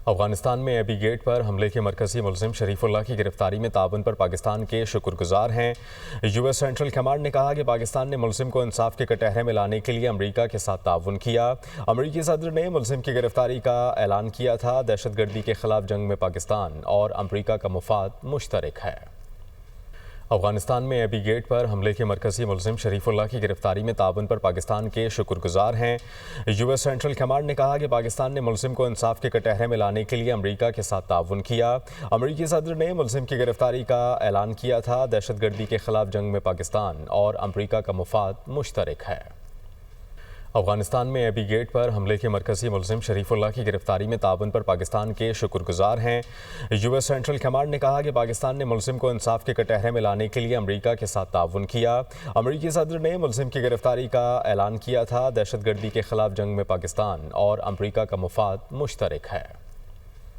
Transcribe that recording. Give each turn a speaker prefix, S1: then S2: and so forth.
S1: افغانستان میں Abbey get پر حملے کے مرکزی ملزم شریف اللہ کی گرفتاری میں تعاون پر پاکستان کے شکر گزار ہیں۔ یو ایس سینٹرل کمانڈ نے کہا کہ پاکستان نے ملزم کو انصاف کے کٹہرے میں لانے کے لیے امریکہ کے ساتھ تعاون کیا۔ امریکی صدر نے ملزم کی گرفتاری کا اعلان کیا تھا۔ دہشت گردی کے خلاف جنگ میں پاکستان اور امریکہ کا مفاد مشترک ہے۔ افغانستان میں ایبی گیٹ پر حملے کے مرکزی ملزم شریف اللہ کی گرفتاری میں تعاون پر پاکستان کے شکر گزار ہیں۔ یو ایس سینٹرل کمانڈ نے کہا کہ پاکستان نے ملزم کو انصاف کے کٹہرے میں لانے کے لیے امریکہ کے ساتھ تعاون کیا۔ امریکی صدر نے ملزم کی گرفتاری کا اعلان کیا تھا۔ دہشت گردی کے خلاف جنگ میں پاکستان اور امریکہ کا مفاد مشترک ہے۔ افغانستان میں ایبی گیٹ پر حملے کے مرکزی ملزم شریف اللہ کی گرفتاری میں تعاون پر پاکستان کے شکر گزار ہیں۔ یو ایس سینٹرل کمانڈ نے کہا کہ پاکستان نے ملزم کو انصاف کے کٹہرے میں لانے کے لیے امریکہ کے ساتھ تعاون کیا۔ امریکی صدر نے ملزم کی گرفتاری کا اعلان کیا تھا۔ دہشت گردی کے خلاف جنگ میں پاکستان اور امریکہ کا مفاد مشترک ہے۔